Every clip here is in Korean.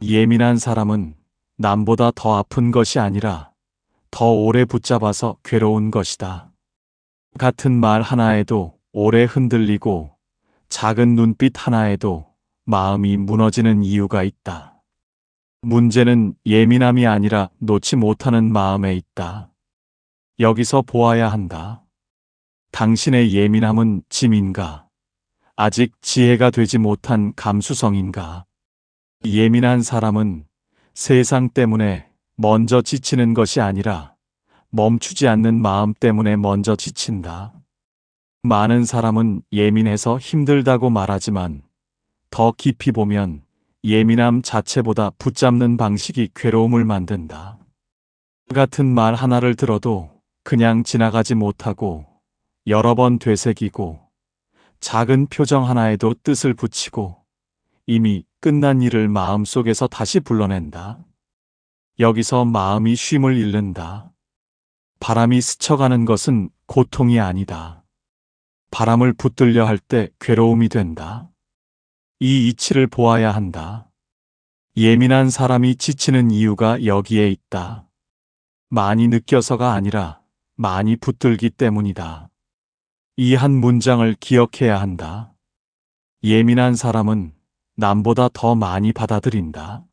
예민한 사람은 남보다 더 아픈 것이 아니라 더 오래 붙잡아서 괴로운 것이다. 같은 말 하나에도 오래 흔들리고 작은 눈빛 하나에도 마음이 무너지는 이유가 있다. 문제는 예민함이 아니라 놓지 못하는 마음에 있다. 여기서 보아야 한다. 당신의 예민함은 짐인가? 아직 지혜가 되지 못한 감수성인가? 예민한 사람은 세상 때문에 먼저 지치는 것이 아니라 멈추지 않는 마음 때문에 먼저 지친다. 많은 사람은 예민해서 힘들다고 말하지만 더 깊이 보면 예민함 자체보다 붙잡는 방식이 괴로움을 만든다. 같은 말 하나를 들어도 그냥 지나가지 못하고 여러 번 되새기고 작은 표정 하나에도 뜻을 붙이고 이미 끝난 일을 마음속에서 다시 불러낸다. 여기서 마음이 쉼을 잃는다. 바람이 스쳐가는 것은 고통이 아니다. 바람을 붙들려 할 때 괴로움이 된다. 이 이치를 보아야 한다. 예민한 사람이 지치는 이유가 여기에 있다. 많이 느껴서가 아니라 많이 붙들기 때문이다. 이 한 문장을 기억해야 한다. 예민한 사람은 남보다 더 많이 받아들인다.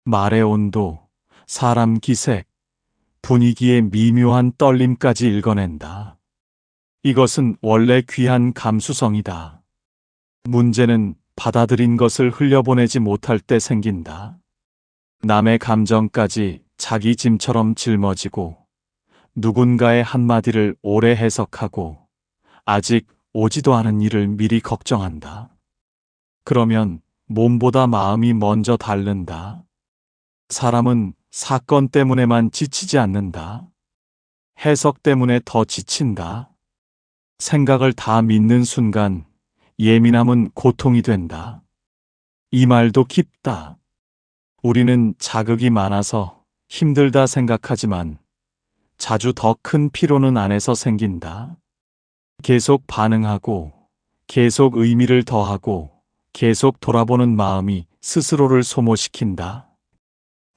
말의 온도, 사람 기색, 분위기의 미묘한 떨림까지 읽어낸다. 이것은 원래 귀한 감수성이다. 문제는 받아들인 것을 흘려보내지 못할 때 생긴다. 남의 감정까지 자기 짐처럼 짊어지고 누군가의 한마디를 오래 해석하고 아직 오지도 않은 일을 미리 걱정한다. 그러면 몸보다 마음이 먼저 닳는다. 사람은 사건 때문에만 지치지 않는다. 해석 때문에 더 지친다. 생각을 다 믿는 순간 예민함은 고통이 된다. 이 말도 깊다. 우리는 자극이 많아서 힘들다 생각하지만 자주 더 큰 피로는 안에서 생긴다. 계속 반응하고 계속 의미를 더하고 계속 돌아보는 마음이 스스로를 소모시킨다.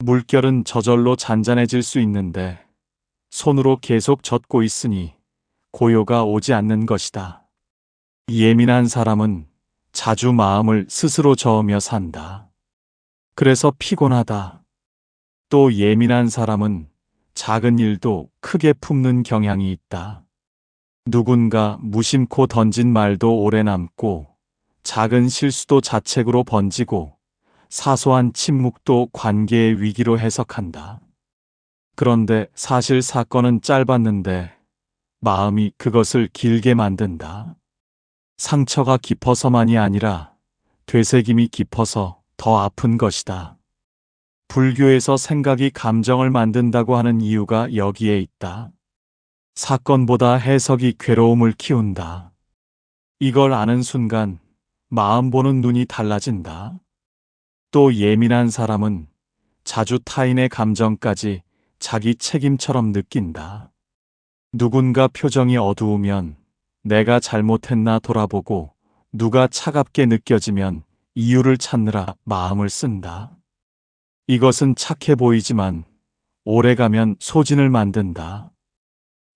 물결은 저절로 잔잔해질 수 있는데 손으로 계속 젓고 있으니 고요가 오지 않는 것이다. 예민한 사람은 자주 마음을 스스로 저으며 산다. 그래서 피곤하다. 또 예민한 사람은 작은 일도 크게 품는 경향이 있다. 누군가 무심코 던진 말도 오래 남고 작은 실수도 자책으로 번지고 사소한 침묵도 관계의 위기로 해석한다. 그런데 사실 사건은 짧았는데 마음이 그것을 길게 만든다. 상처가 깊어서만이 아니라 되새김이 깊어서 더 아픈 것이다. 불교에서 생각이 감정을 만든다고 하는 이유가 여기에 있다. 사건보다 해석이 괴로움을 키운다. 이걸 아는 순간 마음 보는 눈이 달라진다. 또 예민한 사람은 자주 타인의 감정까지 자기 책임처럼 느낀다. 누군가 표정이 어두우면 내가 잘못했나 돌아보고 누가 차갑게 느껴지면 이유를 찾느라 마음을 쓴다. 이것은 착해 보이지만 오래가면 소진을 만든다.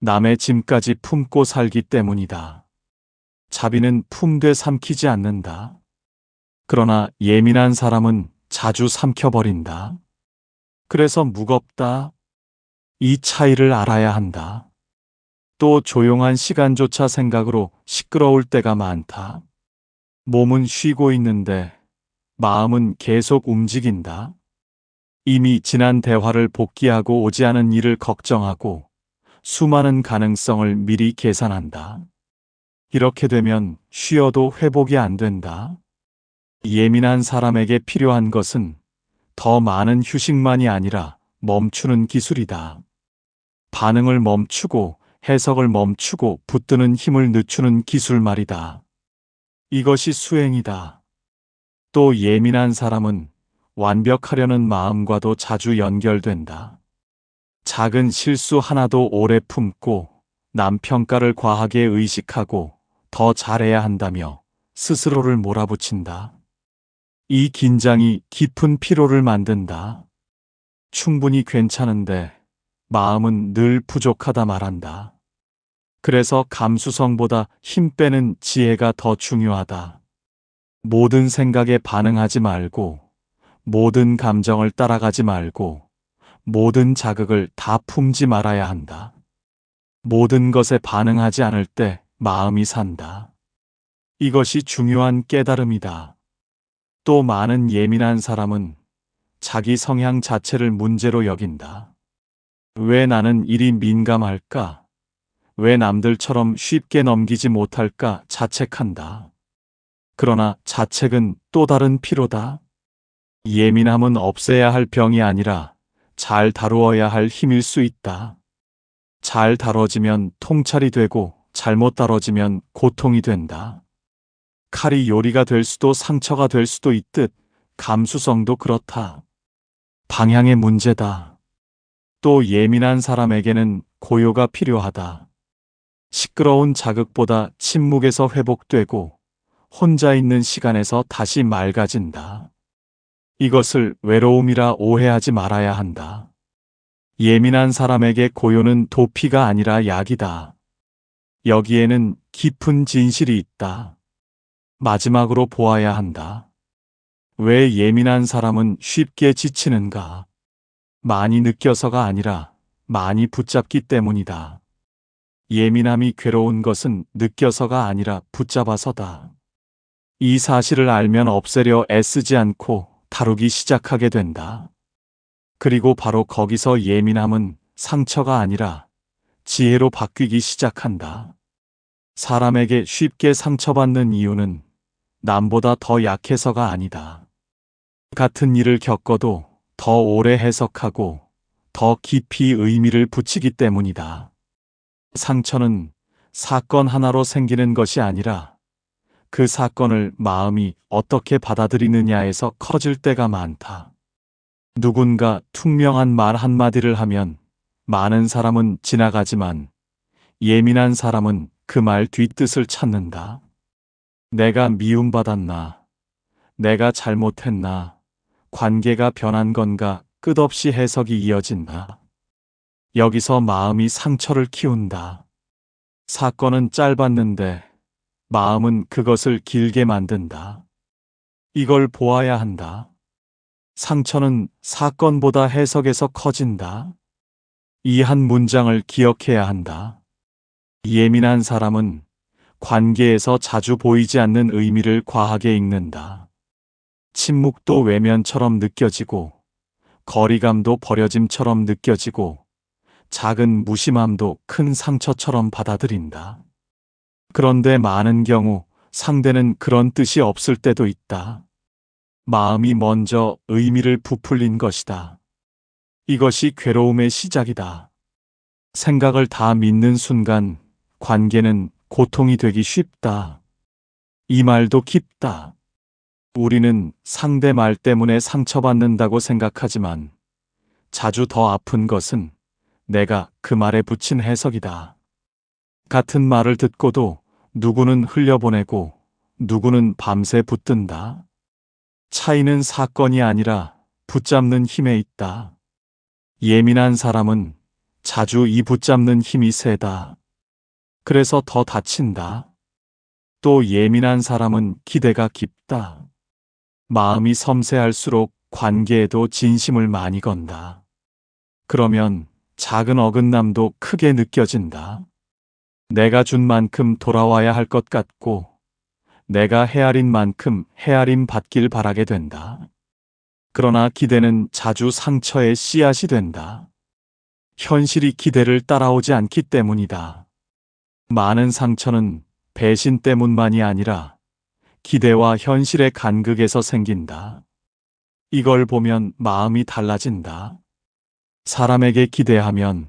남의 짐까지 품고 살기 때문이다. 자비는 품되 삼키지 않는다. 그러나 예민한 사람은 자주 삼켜버린다. 그래서 무겁다. 이 차이를 알아야 한다. 또 조용한 시간조차 생각으로 시끄러울 때가 많다. 몸은 쉬고 있는데 마음은 계속 움직인다. 이미 지난 대화를 복귀하고 오지 않은 일을 걱정하고 수많은 가능성을 미리 계산한다. 이렇게 되면 쉬어도 회복이 안 된다. 예민한 사람에게 필요한 것은 더 많은 휴식만이 아니라 멈추는 기술이다. 반응을 멈추고 해석을 멈추고 붙드는 힘을 늦추는 기술 말이다. 이것이 수행이다. 또 예민한 사람은 완벽하려는 마음과도 자주 연결된다. 작은 실수 하나도 오래 품고 남 평가를 과하게 의식하고 더 잘해야 한다며 스스로를 몰아붙인다. 이 긴장이 깊은 피로를 만든다. 충분히 괜찮은데 마음은 늘 부족하다 말한다. 그래서 감수성보다 힘 빼는 지혜가 더 중요하다. 모든 생각에 반응하지 말고, 모든 감정을 따라가지 말고, 모든 자극을 다 품지 말아야 한다. 모든 것에 반응하지 않을 때 마음이 산다. 이것이 중요한 깨달음이다. 또 많은 예민한 사람은 자기 성향 자체를 문제로 여긴다. 왜 나는 이리 민감할까? 왜 남들처럼 쉽게 넘기지 못할까 자책한다. 그러나 자책은 또 다른 피로다. 예민함은 없애야 할 병이 아니라 잘 다루어야 할 힘일 수 있다. 잘 다뤄지면 통찰이 되고 잘못 다뤄지면 고통이 된다. 칼이 요리가 될 수도 상처가 될 수도 있듯 감수성도 그렇다. 방향의 문제다. 또 예민한 사람에게는 고요가 필요하다. 시끄러운 자극보다 침묵에서 회복되고 혼자 있는 시간에서 다시 맑아진다. 이것을 외로움이라 오해하지 말아야 한다. 예민한 사람에게 고요는 도피가 아니라 약이다. 여기에는 깊은 진실이 있다. 마지막으로 보아야 한다. 왜 예민한 사람은 쉽게 지치는가? 많이 느껴서가 아니라 많이 붙잡기 때문이다. 예민함이 괴로운 것은 느껴서가 아니라 붙잡아서다. 이 사실을 알면 없애려 애쓰지 않고 다루기 시작하게 된다. 그리고 바로 거기서 예민함은 상처가 아니라 지혜로 바뀌기 시작한다. 사람에게 쉽게 상처받는 이유는 남보다 더 약해서가 아니다. 같은 일을 겪어도 더 오래 해석하고 더 깊이 의미를 붙이기 때문이다. 상처는 사건 하나로 생기는 것이 아니라 그 사건을 마음이 어떻게 받아들이느냐에서 커질 때가 많다. 누군가 투명한 말 한마디를 하면 많은 사람은 지나가지만 예민한 사람은 그 말 뒷뜻을 찾는다. 내가 미움받았나? 내가 잘못했나? 관계가 변한 건가? 끝없이 해석이 이어진다. 여기서 마음이 상처를 키운다. 사건은 짧았는데 마음은 그것을 길게 만든다. 이걸 보아야 한다. 상처는 사건보다 해석에서 커진다. 이 한 문장을 기억해야 한다. 예민한 사람은 관계에서 자주 보이지 않는 의미를 과하게 읽는다. 침묵도 외면처럼 느껴지고, 거리감도 버려짐처럼 느껴지고, 작은 무심함도 큰 상처처럼 받아들인다. 그런데 많은 경우 상대는 그런 뜻이 없을 때도 있다. 마음이 먼저 의미를 부풀린 것이다. 이것이 괴로움의 시작이다. 생각을 다 믿는 순간 관계는 고통이 되기 쉽다. 이 말도 깊다. 우리는 상대 말 때문에 상처받는다고 생각하지만 자주 더 아픈 것은 내가 그 말에 붙인 해석이다. 같은 말을 듣고도 누구는 흘려보내고 누구는 밤새 붙든다. 차이는 사건이 아니라 붙잡는 힘에 있다. 예민한 사람은 자주 이 붙잡는 힘이 세다. 그래서 더 다친다. 또 예민한 사람은 기대가 깊다. 마음이 섬세할수록 관계에도 진심을 많이 건다. 그러면 작은 어긋남도 크게 느껴진다. 내가 준 만큼 돌아와야 할 것 같고 내가 헤아린 만큼 헤아림 받길 바라게 된다. 그러나 기대는 자주 상처의 씨앗이 된다. 현실이 기대를 따라오지 않기 때문이다. 많은 상처는 배신 때문만이 아니라 기대와 현실의 간극에서 생긴다. 이걸 보면 마음이 달라진다. 사람에게 기대하면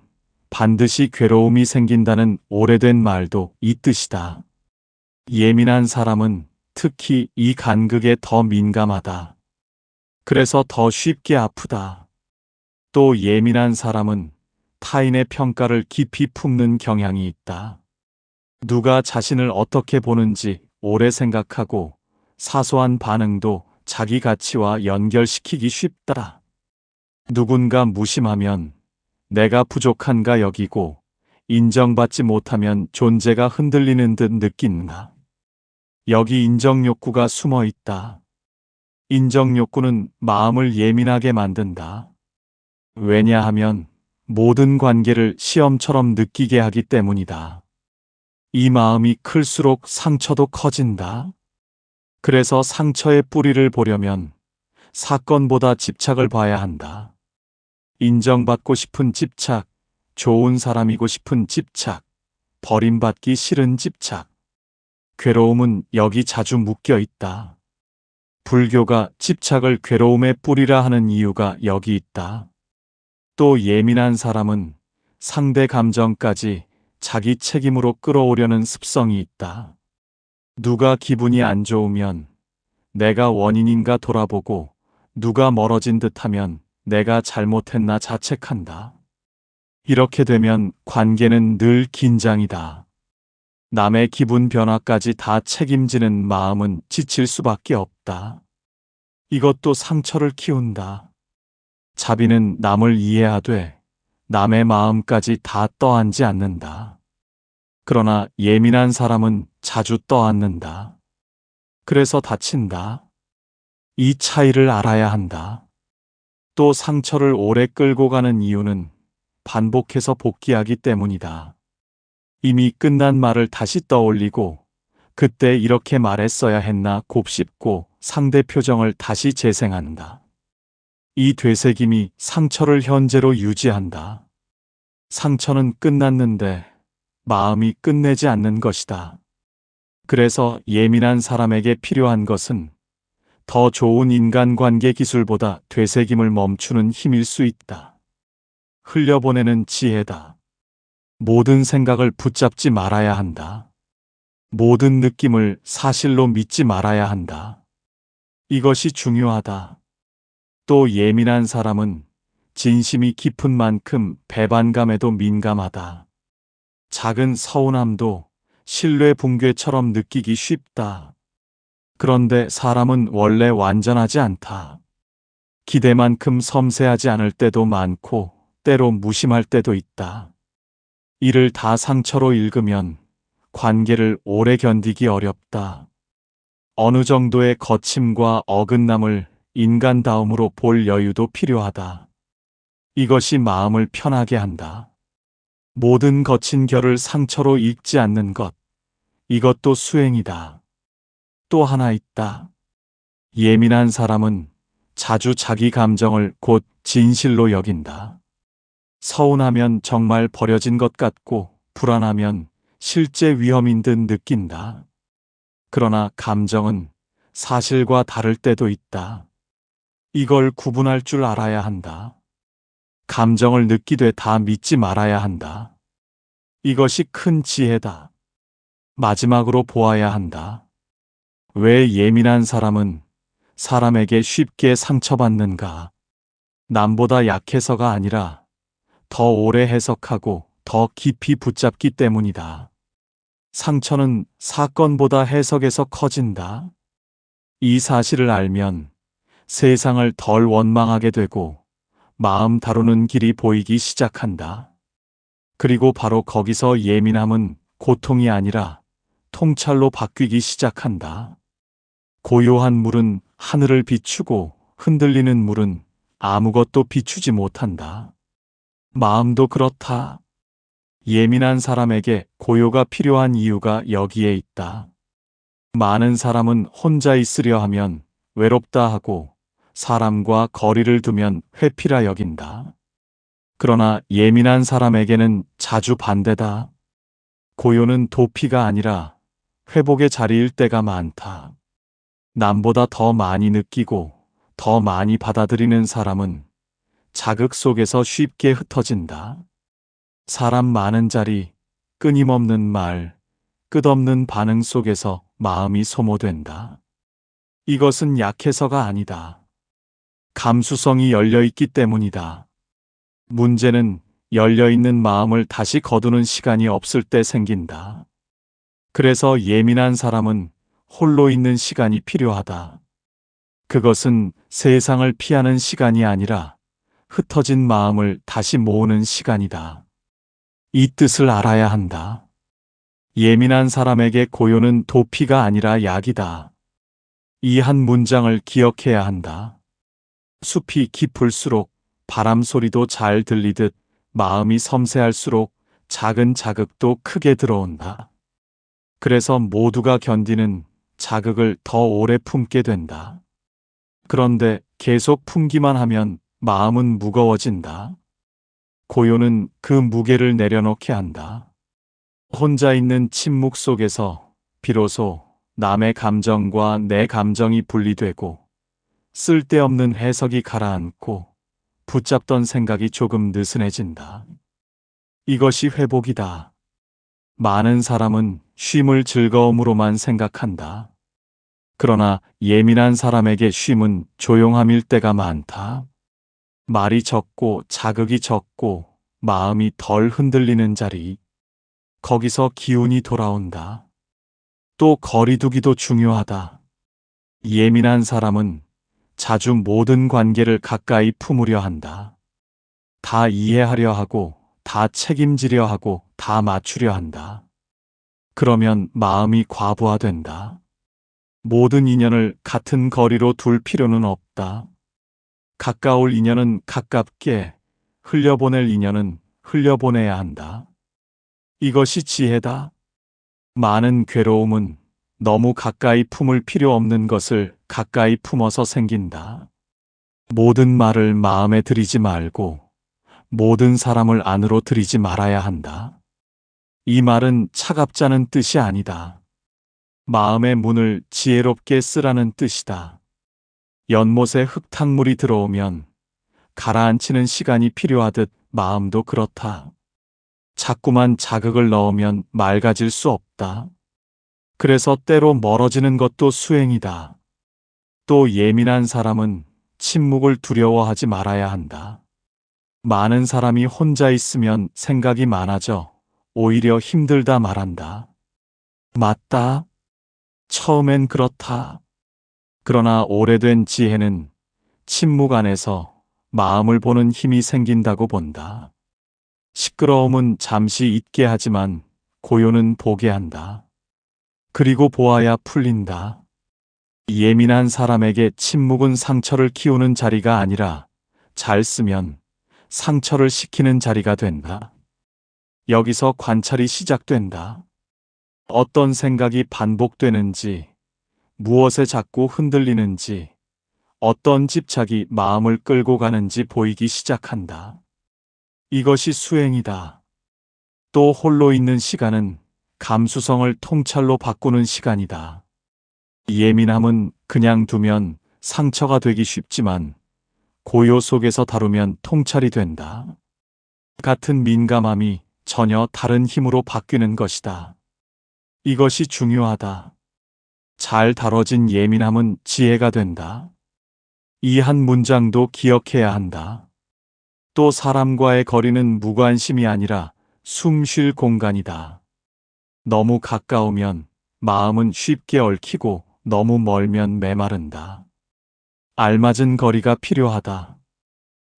반드시 괴로움이 생긴다는 오래된 말도 이 뜻이다. 예민한 사람은 특히 이 간극에 더 민감하다. 그래서 더 쉽게 아프다. 또 예민한 사람은 타인의 평가를 깊이 품는 경향이 있다. 누가 자신을 어떻게 보는지 오래 생각하고 사소한 반응도 자기 가치와 연결시키기 쉽다. 누군가 무심하면 내가 부족한가 여기고 인정받지 못하면 존재가 흔들리는 듯 느낀다. 여기 인정 욕구가 숨어 있다. 인정 욕구는 마음을 예민하게 만든다. 왜냐하면 모든 관계를 시험처럼 느끼게 하기 때문이다. 이 마음이 클수록 상처도 커진다. 그래서 상처의 뿌리를 보려면 사건보다 집착을 봐야 한다. 인정받고 싶은 집착, 좋은 사람이고 싶은 집착, 버림받기 싫은 집착. 괴로움은 여기 자주 묶여 있다. 불교가 집착을 괴로움의 뿌리라 하는 이유가 여기 있다. 또 예민한 사람은 상대 감정까지 자기 책임으로 끌어오려는 습성이 있다. 누가 기분이 안 좋으면 내가 원인인가 돌아보고 누가 멀어진 듯하면 내가 잘못했나 자책한다. 이렇게 되면 관계는 늘 긴장이다. 남의 기분 변화까지 다 책임지는 마음은 지칠 수밖에 없다. 이것도 상처를 키운다. 자비는 남을 이해하되 남의 마음까지 다 떠안지 않는다. 그러나 예민한 사람은 자주 떠안는다. 그래서 다친다. 이 차이를 알아야 한다. 또 상처를 오래 끌고 가는 이유는 반복해서 복귀하기 때문이다. 이미 끝난 말을 다시 떠올리고 그때 이렇게 말했어야 했나 곱씹고 상대 표정을 다시 재생한다. 이 되새김이 상처를 현재로 유지한다. 상처는 끝났는데 마음이 끝내지 않는 것이다. 그래서 예민한 사람에게 필요한 것은 더 좋은 인간관계 기술보다 되새김을 멈추는 힘일 수 있다. 흘려보내는 지혜다. 모든 생각을 붙잡지 말아야 한다. 모든 느낌을 사실로 믿지 말아야 한다. 이것이 중요하다. 또 예민한 사람은 진심이 깊은 만큼 배반감에도 민감하다. 작은 서운함도 신뢰 붕괴처럼 느끼기 쉽다. 그런데 사람은 원래 완전하지 않다. 기대만큼 섬세하지 않을 때도 많고 때로 무심할 때도 있다. 이를 다 상처로 읽으면 관계를 오래 견디기 어렵다. 어느 정도의 거침과 어긋남을 인간다움으로 볼 여유도 필요하다. 이것이 마음을 편하게 한다. 모든 거친 결을 상처로 읽지 않는 것, 이것도 수행이다. 또 하나 있다. 예민한 사람은 자주 자기 감정을 곧 진실로 여긴다. 서운하면 정말 버려진 것 같고 불안하면 실제 위험인 듯 느낀다. 그러나 감정은 사실과 다를 때도 있다. 이걸 구분할 줄 알아야 한다. 감정을 느끼되 다 믿지 말아야 한다. 이것이 큰 지혜다. 마지막으로 보아야 한다. 왜 예민한 사람은 사람에게 쉽게 상처받는가? 남보다 약해서가 아니라 더 오래 해석하고 더 깊이 붙잡기 때문이다. 상처는 사건보다 해석에서 커진다. 이 사실을 알면 세상을 덜 원망하게 되고 마음 다루는 길이 보이기 시작한다. 그리고 바로 거기서 예민함은 고통이 아니라 통찰로 바뀌기 시작한다. 고요한 물은 하늘을 비추고 흔들리는 물은 아무것도 비추지 못한다. 마음도 그렇다. 예민한 사람에게 고요가 필요한 이유가 여기에 있다. 많은 사람은 혼자 있으려 하면 외롭다 하고 사람과 거리를 두면 회피라 여긴다. 그러나 예민한 사람에게는 자주 반대다. 고요는 도피가 아니라 회복의 자리일 때가 많다. 남보다 더 많이 느끼고 더 많이 받아들이는 사람은 자극 속에서 쉽게 흩어진다. 사람 많은 자리, 끊임없는 말, 끝없는 반응 속에서 마음이 소모된다. 이것은 약해서가 아니다. 감수성이 열려있기 때문이다. 문제는 열려있는 마음을 다시 거두는 시간이 없을 때 생긴다. 그래서 예민한 사람은 홀로 있는 시간이 필요하다. 그것은 세상을 피하는 시간이 아니라 흩어진 마음을 다시 모으는 시간이다. 이 뜻을 알아야 한다. 예민한 사람에게 고요는 도피가 아니라 약이다. 이 한 문장을 기억해야 한다. 숲이 깊을수록 바람 소리도 잘 들리듯 마음이 섬세할수록 작은 자극도 크게 들어온다. 그래서 모두가 견디는 자극을 더 오래 품게 된다. 그런데 계속 품기만 하면 마음은 무거워진다. 고요는 그 무게를 내려놓게 한다. 혼자 있는 침묵 속에서 비로소 남의 감정과 내 감정이 분리되고 쓸데없는 해석이 가라앉고 붙잡던 생각이 조금 느슨해진다. 이것이 회복이다. 많은 사람은 쉼을 즐거움으로만 생각한다. 그러나 예민한 사람에게 쉼은 조용함일 때가 많다. 말이 적고 자극이 적고 마음이 덜 흔들리는 자리. 거기서 기운이 돌아온다. 또 거리두기도 중요하다. 예민한 사람은 자주 모든 관계를 가까이 품으려 한다. 다 이해하려 하고, 다 책임지려 하고, 다 맞추려 한다. 그러면 마음이 과부하된다. 모든 인연을 같은 거리로 둘 필요는 없다. 가까울 인연은 가깝게, 흘려보낼 인연은 흘려보내야 한다. 이것이 지혜다. 많은 괴로움은 너무 가까이 품을 필요 없는 것을 가까이 품어서 생긴다. 모든 말을 마음에 들이지 말고 모든 사람을 안으로 들이지 말아야 한다. 이 말은 차갑자는 뜻이 아니다. 마음의 문을 지혜롭게 쓰라는 뜻이다. 연못에 흙탕물이 들어오면 가라앉히는 시간이 필요하듯 마음도 그렇다. 자꾸만 자극을 넣으면 맑아질 수 없다. 그래서 때로 멀어지는 것도 수행이다. 또 예민한 사람은 침묵을 두려워하지 말아야 한다. 많은 사람이 혼자 있으면 생각이 많아져 오히려 힘들다 말한다. 맞다. 처음엔 그렇다. 그러나 오래된 지혜는 침묵 안에서 마음을 보는 힘이 생긴다고 본다. 시끄러움은 잠시 잊게 하지만 고요는 보게 한다. 그리고 보아야 풀린다. 예민한 사람에게 침묵은 상처를 키우는 자리가 아니라 잘 쓰면 상처를 식히는 자리가 된다. 여기서 관찰이 시작된다. 어떤 생각이 반복되는지, 무엇에 자꾸 흔들리는지, 어떤 집착이 마음을 끌고 가는지 보이기 시작한다. 이것이 수행이다. 또 홀로 있는 시간은 감수성을 통찰로 바꾸는 시간이다. 예민함은 그냥 두면 상처가 되기 쉽지만 고요 속에서 다루면 통찰이 된다. 같은 민감함이 전혀 다른 힘으로 바뀌는 것이다. 이것이 중요하다. 잘 다뤄진 예민함은 지혜가 된다. 이 한 문장도 기억해야 한다. 또 사람과의 거리는 무관심이 아니라 숨 쉴 공간이다. 너무 가까우면 마음은 쉽게 얽히고 너무 멀면 메마른다. 알맞은 거리가 필요하다.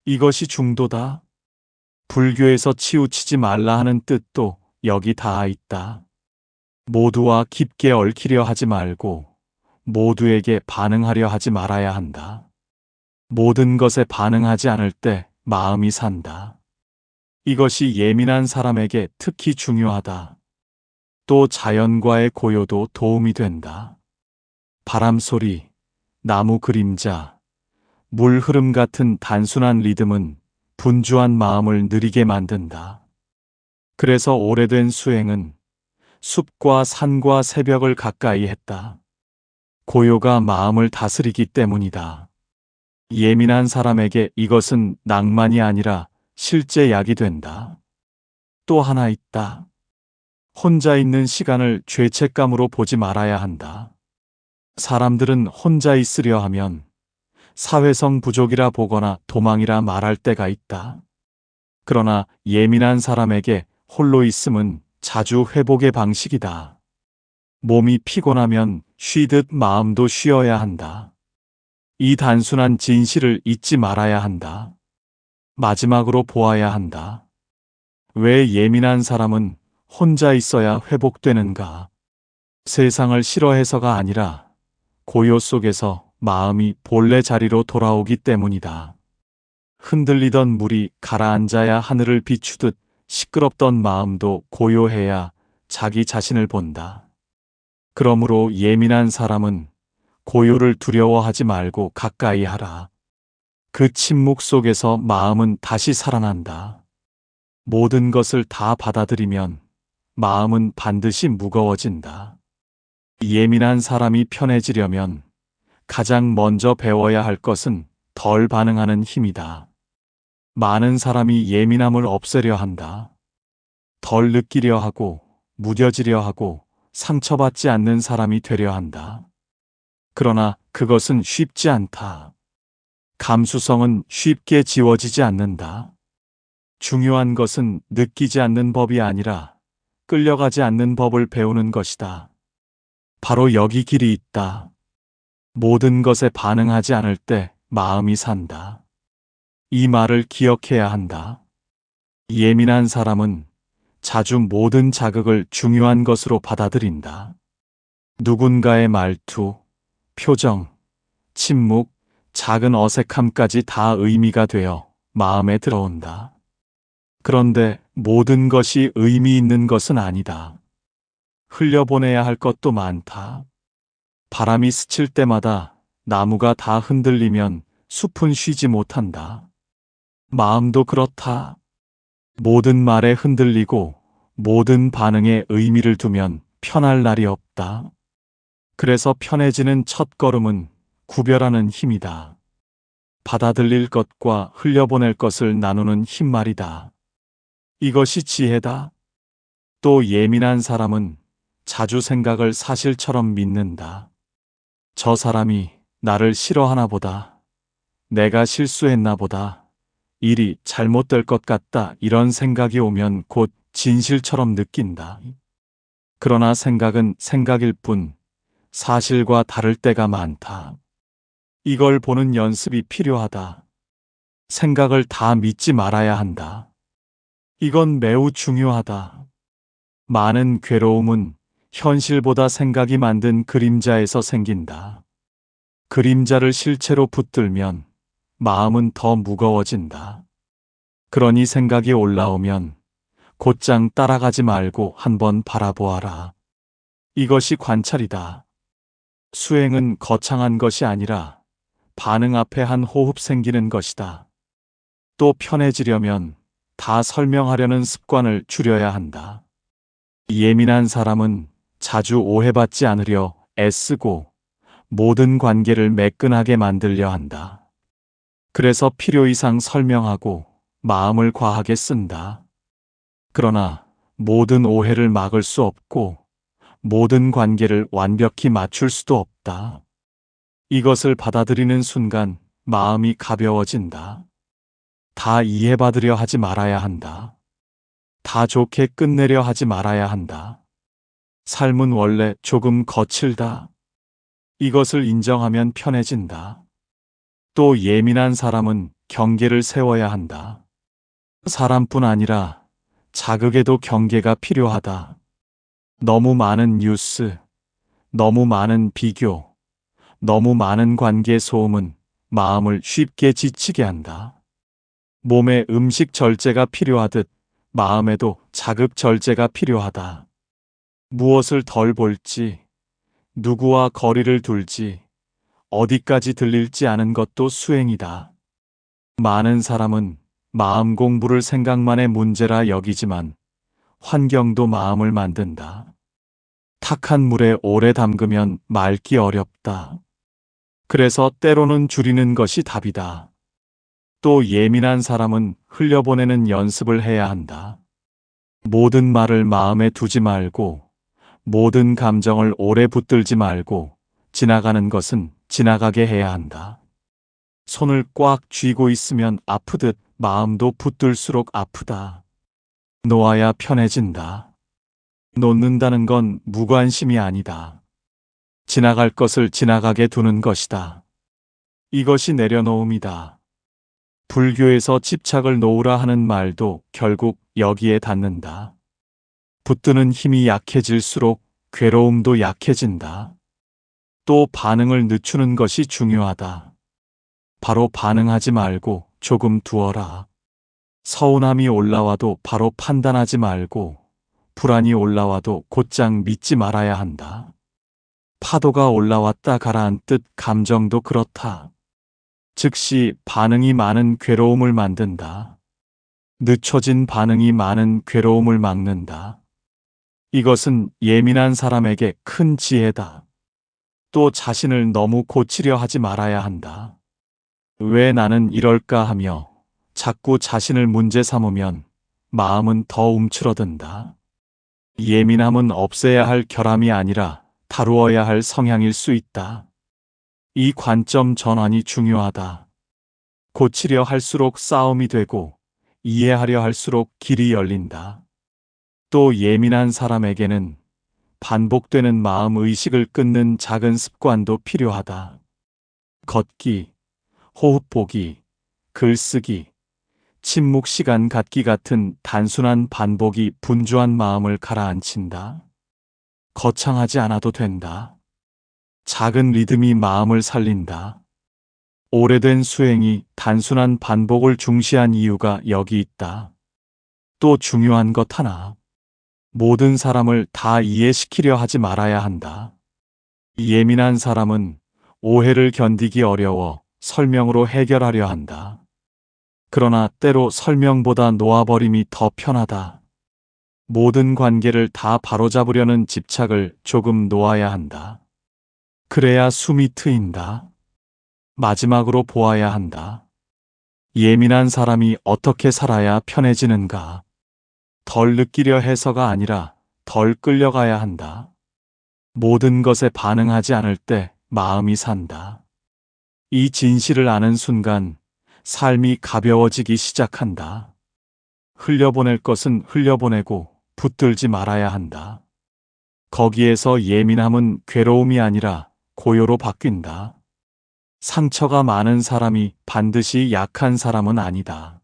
이것이 중도다. 불교에서 치우치지 말라 하는 뜻도 여기 다 있다. 모두와 깊게 얽히려 하지 말고 모두에게 반응하려 하지 말아야 한다. 모든 것에 반응하지 않을 때 마음이 산다. 이것이 예민한 사람에게 특히 중요하다. 또 자연과의 고요도 도움이 된다. 바람 소리, 나무 그림자, 물 흐름 같은 단순한 리듬은 분주한 마음을 느리게 만든다. 그래서 오래된 수행은 숲과 산과 새벽을 가까이 했다. 고요가 마음을 다스리기 때문이다. 예민한 사람에게 이것은 낭만이 아니라 실제 약이 된다. 또 하나 있다. 혼자 있는 시간을 죄책감으로 보지 말아야 한다. 사람들은 혼자 있으려 하면 사회성 부족이라 보거나 도망이라 말할 때가 있다. 그러나 예민한 사람에게 홀로 있음은 자주 회복의 방식이다. 몸이 피곤하면 쉬듯 마음도 쉬어야 한다. 이 단순한 진실을 잊지 말아야 한다. 마지막으로 보아야 한다. 왜 예민한 사람은 혼자 있어야 회복되는가? 세상을 싫어해서가 아니라 고요 속에서 마음이 본래 자리로 돌아오기 때문이다. 흔들리던 물이 가라앉아야 하늘을 비추듯 시끄럽던 마음도 고요해야 자기 자신을 본다. 그러므로 예민한 사람은 고요를 두려워하지 말고 가까이 하라. 그 침묵 속에서 마음은 다시 살아난다. 모든 것을 다 받아들이면 마음은 반드시 무거워진다. 예민한 사람이 편해지려면 가장 먼저 배워야 할 것은 덜 반응하는 힘이다. 많은 사람이 예민함을 없애려 한다. 덜 느끼려 하고, 무뎌지려 하고, 상처받지 않는 사람이 되려 한다. 그러나 그것은 쉽지 않다. 감수성은 쉽게 지워지지 않는다. 중요한 것은 느끼지 않는 법이 아니라 끌려가지 않는 법을 배우는 것이다. 바로 여기 길이 있다. 모든 것에 반응하지 않을 때 마음이 산다. 이 말을 기억해야 한다. 예민한 사람은 자주 모든 자극을 중요한 것으로 받아들인다. 누군가의 말투, 표정, 침묵, 작은 어색함까지 다 의미가 되어 마음에 들어온다. 그런데 모든 것이 의미 있는 것은 아니다. 흘려보내야 할 것도 많다. 바람이 스칠 때마다 나무가 다 흔들리면 숲은 쉬지 못한다. 마음도 그렇다. 모든 말에 흔들리고 모든 반응에 의미를 두면 편할 날이 없다. 그래서 편해지는 첫 걸음은 구별하는 힘이다. 받아들일 것과 흘려보낼 것을 나누는 힘 말이다. 이것이 지혜다. 또 예민한 사람은 자주 생각을 사실처럼 믿는다. 저 사람이 나를 싫어하나 보다. 내가 실수했나 보다. 일이 잘못될 것 같다. 이런 생각이 오면 곧 진실처럼 느낀다. 그러나 생각은 생각일 뿐 사실과 다를 때가 많다. 이걸 보는 연습이 필요하다. 생각을 다 믿지 말아야 한다. 이건 매우 중요하다. 많은 괴로움은 현실보다 생각이 만든 그림자에서 생긴다. 그림자를 실체로 붙들면 마음은 더 무거워진다. 그러니 생각이 올라오면 곧장 따라가지 말고 한번 바라보아라. 이것이 관찰이다. 수행은 거창한 것이 아니라 반응 앞에 한 호흡 생기는 것이다. 또 편해지려면 다 설명하려는 습관을 줄여야 한다. 예민한 사람은 자주 오해받지 않으려 애쓰고 모든 관계를 매끈하게 만들려 한다. 그래서 필요 이상 설명하고 마음을 과하게 쓴다. 그러나 모든 오해를 막을 수 없고 모든 관계를 완벽히 맞출 수도 없다. 이것을 받아들이는 순간 마음이 가벼워진다. 다 이해받으려 하지 말아야 한다. 다 좋게 끝내려 하지 말아야 한다. 삶은 원래 조금 거칠다. 이것을 인정하면 편해진다. 또 예민한 사람은 경계를 세워야 한다. 사람뿐 아니라 자극에도 경계가 필요하다. 너무 많은 뉴스, 너무 많은 비교, 너무 많은 관계 소음은 마음을 쉽게 지치게 한다. 몸에 음식 절제가 필요하듯 마음에도 자극 절제가 필요하다. 무엇을 덜 볼지, 누구와 거리를 둘지, 어디까지 들릴지 아는 것도 수행이다. 많은 사람은 마음 공부를 생각만의 문제라 여기지만 환경도 마음을 만든다. 탁한 물에 오래 담그면 맑기 어렵다. 그래서 때로는 줄이는 것이 답이다. 또 예민한 사람은 흘려보내는 연습을 해야 한다. 모든 말을 마음에 두지 말고 모든 감정을 오래 붙들지 말고 지나가는 것은 지나가게 해야 한다. 손을 꽉 쥐고 있으면 아프듯 마음도 붙들수록 아프다. 놓아야 편해진다. 놓는다는 건 무관심이 아니다. 지나갈 것을 지나가게 두는 것이다. 이것이 내려놓음이다. 불교에서 집착을 놓으라 하는 말도 결국 여기에 닿는다. 붙드는 힘이 약해질수록 괴로움도 약해진다. 또 반응을 늦추는 것이 중요하다. 바로 반응하지 말고 조금 두어라. 서운함이 올라와도 바로 판단하지 말고 불안이 올라와도 곧장 믿지 말아야 한다. 파도가 올라왔다 가라앉듯 감정도 그렇다. 즉시 반응이 많은 괴로움을 만든다. 늦춰진 반응이 많은 괴로움을 막는다. 이것은 예민한 사람에게 큰 지혜다. 또 자신을 너무 고치려 하지 말아야 한다. 왜 나는 이럴까 하며 자꾸 자신을 문제 삼으면 마음은 더 움츠러든다. 예민함은 없애야 할 결함이 아니라 다루어야 할 성향일 수 있다. 이 관점 전환이 중요하다. 고치려 할수록 싸움이 되고 이해하려 할수록 길이 열린다. 또 예민한 사람에게는 반복되는 마음 의식을 끊는 작은 습관도 필요하다. 걷기, 호흡 보기, 글쓰기, 침묵 시간 갖기 같은 단순한 반복이 분주한 마음을 가라앉힌다. 거창하지 않아도 된다. 작은 리듬이 마음을 살린다. 오래된 수행이 단순한 반복을 중시한 이유가 여기 있다. 또 중요한 것 하나. 모든 사람을 다 이해시키려 하지 말아야 한다. 예민한 사람은 오해를 견디기 어려워 설명으로 해결하려 한다. 그러나 때로 설명보다 놓아버림이 더 편하다. 모든 관계를 다 바로잡으려는 집착을 조금 놓아야 한다. 그래야 숨이 트인다. 마지막으로 보아야 한다. 예민한 사람이 어떻게 살아야 편해지는가? 덜 느끼려 해서가 아니라 덜 끌려가야 한다. 모든 것에 반응하지 않을 때 마음이 산다. 이 진실을 아는 순간 삶이 가벼워지기 시작한다. 흘려보낼 것은 흘려보내고 붙들지 말아야 한다. 거기에서 예민함은 괴로움이 아니라 고요로 바뀐다. 상처가 많은 사람이 반드시 약한 사람은 아니다.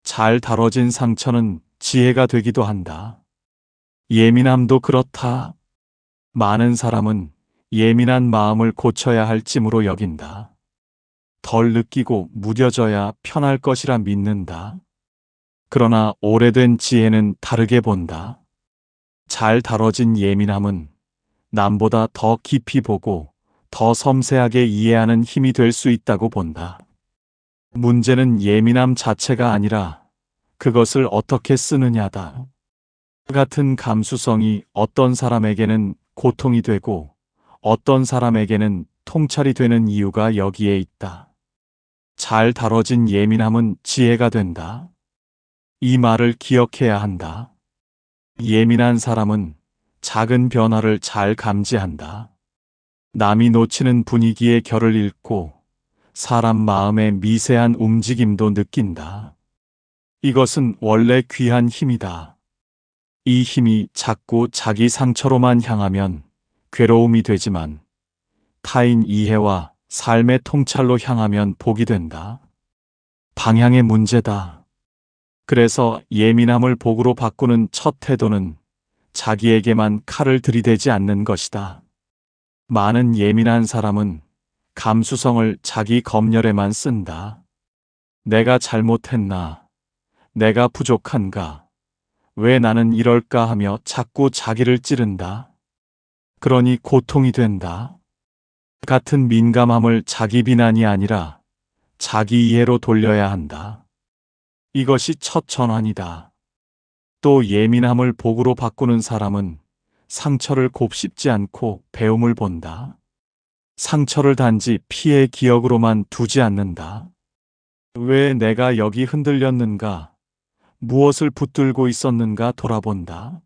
잘 다뤄진 상처는 지혜가 되기도 한다. 예민함도 그렇다. 많은 사람은 예민한 마음을 고쳐야 할 찜으로 여긴다. 덜 느끼고 무뎌져야 편할 것이라 믿는다. 그러나 오래된 지혜는 다르게 본다. 잘 다뤄진 예민함은 남보다 더 깊이 보고 더 섬세하게 이해하는 힘이 될 수 있다고 본다. 문제는 예민함 자체가 아니라 그것을 어떻게 쓰느냐다. 같은 감수성이 어떤 사람에게는 고통이 되고 어떤 사람에게는 통찰이 되는 이유가 여기에 있다. 잘 다뤄진 예민함은 지혜가 된다. 이 말을 기억해야 한다. 예민한 사람은 작은 변화를 잘 감지한다. 남이 놓치는 분위기의 결을 읽고 사람 마음의 미세한 움직임도 느낀다. 이것은 원래 귀한 힘이다. 이 힘이 자꾸 자기 상처로만 향하면 괴로움이 되지만 타인 이해와 삶의 통찰로 향하면 복이 된다. 방향의 문제다. 그래서 예민함을 복으로 바꾸는 첫 태도는 자기에게만 칼을 들이대지 않는 것이다. 많은 예민한 사람은 감수성을 자기 검열에만 쓴다. 내가 잘못했나? 내가 부족한가? 왜 나는 이럴까 하며 자꾸 자기를 찌른다. 그러니 고통이 된다. 같은 민감함을 자기 비난이 아니라 자기 이해로 돌려야 한다. 이것이 첫 전환이다. 또 예민함을 복으로 바꾸는 사람은 상처를 곱씹지 않고 배움을 본다. 상처를 단지 피해 기억으로만 두지 않는다. 왜 내가 여기 흔들렸는가? 무엇을 붙들고 있었는가 돌아본다.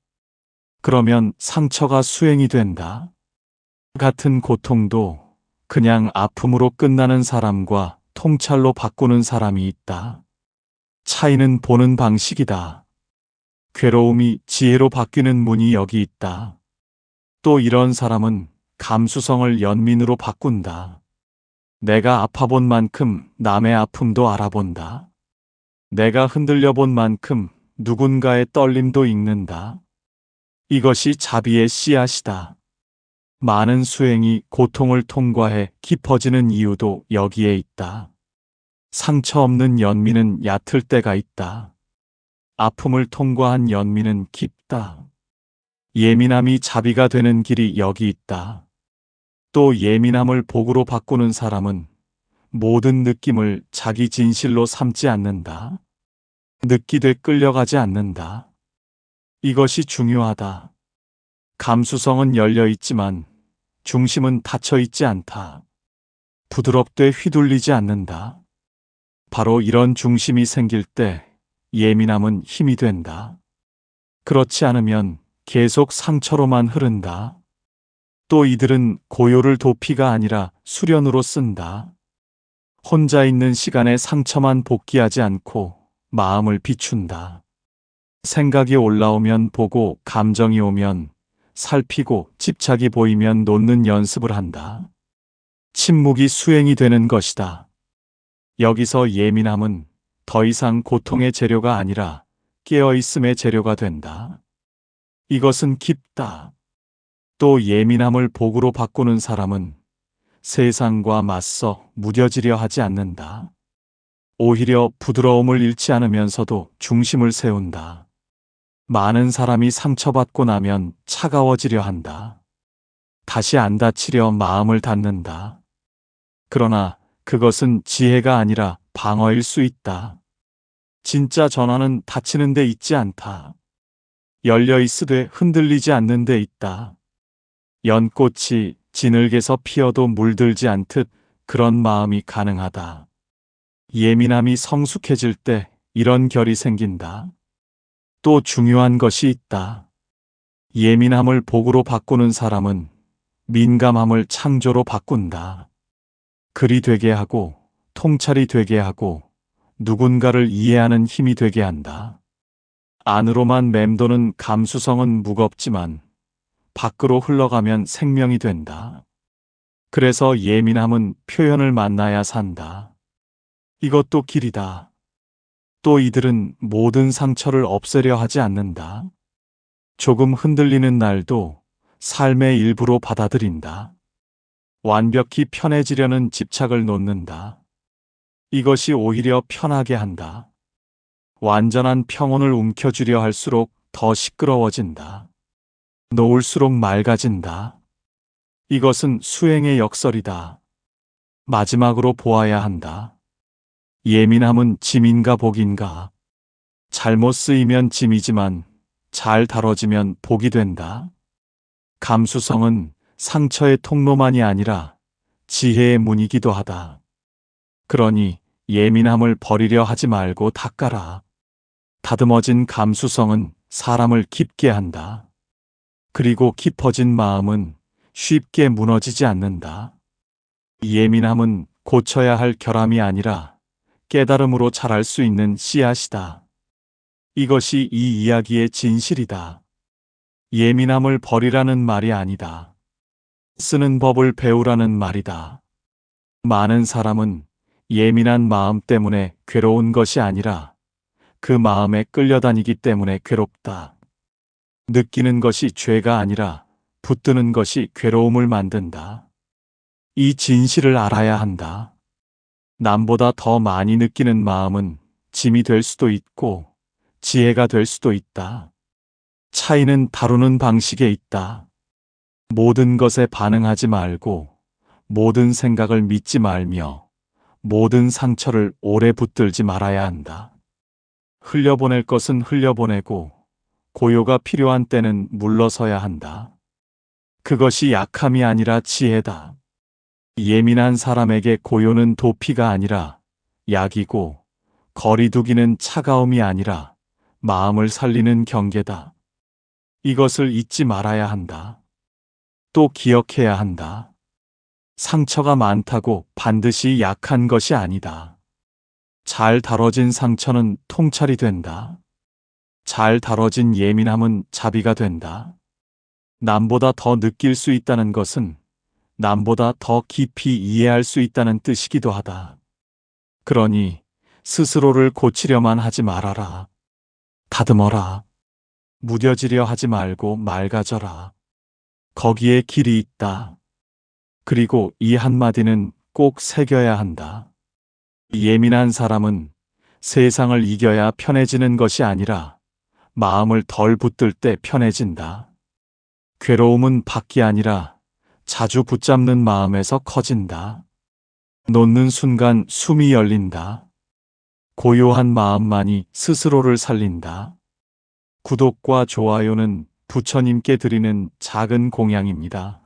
그러면 상처가 수행이 된다. 같은 고통도 그냥 아픔으로 끝나는 사람과 통찰로 바꾸는 사람이 있다. 차이는 보는 방식이다. 괴로움이 지혜로 바뀌는 문이 여기 있다. 또 이런 사람은 감수성을 연민으로 바꾼다. 내가 아파본 만큼 남의 아픔도 알아본다. 내가 흔들려 본 만큼 누군가의 떨림도 읽는다. 이것이 자비의 씨앗이다. 많은 수행이 고통을 통과해 깊어지는 이유도 여기에 있다. 상처 없는 연민은 얕을 때가 있다. 아픔을 통과한 연민은 깊다. 예민함이 자비가 되는 길이 여기 있다. 또 예민함을 복으로 바꾸는 사람은 모든 느낌을 자기 진실로 삼지 않는다. 느끼되 끌려가지 않는다. 이것이 중요하다. 감수성은 열려 있지만 중심은 닫혀 있지 않다. 부드럽되 휘둘리지 않는다. 바로 이런 중심이 생길 때 예민함은 힘이 된다. 그렇지 않으면 계속 상처로만 흐른다. 또 이들은 고요를 도피가 아니라 수련으로 쓴다. 혼자 있는 시간에 상처만 복기하지 않고 마음을 비춘다. 생각이 올라오면 보고, 감정이 오면 살피고, 집착이 보이면 놓는 연습을 한다. 침묵이 수행이 되는 것이다. 여기서 예민함은 더 이상 고통의 재료가 아니라 깨어있음의 재료가 된다. 이것은 깊다. 또 예민함을 복으로 바꾸는 사람은 세상과 맞서 무뎌지려 하지 않는다. 오히려 부드러움을 잃지 않으면서도 중심을 세운다. 많은 사람이 상처받고 나면 차가워지려 한다. 다시 안 다치려 마음을 닫는다. 그러나 그것은 지혜가 아니라 방어일 수 있다. 진짜 전화는 닫히는 데 있지 않다. 열려 있으되 흔들리지 않는 데 있다. 연꽃이 진흙에서 피어도 물들지 않듯 그런 마음이 가능하다. 예민함이 성숙해질 때 이런 결이 생긴다. 또 중요한 것이 있다. 예민함을 복으로 바꾸는 사람은 민감함을 창조로 바꾼다. 글이 되게 하고, 통찰이 되게 하고, 누군가를 이해하는 힘이 되게 한다. 안으로만 맴도는 감수성은 무겁지만 밖으로 흘러가면 생명이 된다. 그래서 예민함은 표현을 만나야 산다. 이것도 길이다. 또 이들은 모든 상처를 없애려 하지 않는다. 조금 흔들리는 날도 삶의 일부로 받아들인다. 완벽히 편해지려는 집착을 놓는다. 이것이 오히려 편하게 한다. 완전한 평온을 움켜쥐려 할수록 더 시끄러워진다. 놓을수록 맑아진다. 이것은 수행의 역설이다. 마지막으로 보아야 한다. 예민함은 짐인가 복인가? 잘못 쓰이면 짐이지만 잘 다뤄지면 복이 된다. 감수성은 상처의 통로만이 아니라 지혜의 문이기도 하다. 그러니 예민함을 버리려 하지 말고 닦아라. 다듬어진 감수성은 사람을 깊게 한다. 그리고 깊어진 마음은 쉽게 무너지지 않는다. 예민함은 고쳐야 할 결함이 아니라 깨달음으로 자랄 수 있는 씨앗이다. 이것이 이 이야기의 진실이다. 예민함을 버리라는 말이 아니다. 쓰는 법을 배우라는 말이다. 많은 사람은 예민한 마음 때문에 괴로운 것이 아니라 그 마음에 끌려다니기 때문에 괴롭다. 느끼는 것이 죄가 아니라 붙드는 것이 괴로움을 만든다. 이 진실을 알아야 한다. 남보다 더 많이 느끼는 마음은 짐이 될 수도 있고 지혜가 될 수도 있다. 차이는 다루는 방식에 있다. 모든 것에 반응하지 말고 모든 생각을 믿지 말며 모든 상처를 오래 붙들지 말아야 한다. 흘려보낼 것은 흘려보내고 고요가 필요한 때는 물러서야 한다. 그것이 약함이 아니라 지혜다. 예민한 사람에게 고요는 도피가 아니라 약이고 거리두기는 차가움이 아니라 마음을 살리는 경계다. 이것을 잊지 말아야 한다. 또 기억해야 한다. 상처가 많다고 반드시 약한 것이 아니다. 잘 다뤄진 상처는 통찰이 된다. 잘 다뤄진 예민함은 자비가 된다. 남보다 더 느낄 수 있다는 것은 남보다 더 깊이 이해할 수 있다는 뜻이기도 하다. 그러니 스스로를 고치려만 하지 말아라. 다듬어라. 무뎌지려 하지 말고 맑아져라. 거기에 길이 있다. 그리고 이 한마디는 꼭 새겨야 한다. 예민한 사람은 세상을 이겨야 편해지는 것이 아니라 마음을 덜 붙들 때 편해진다. 괴로움은 밖이 아니라 자주 붙잡는 마음에서 커진다. 놓는 순간 숨이 열린다. 고요한 마음만이 스스로를 살린다. 구독과 좋아요는 부처님께 드리는 작은 공양입니다.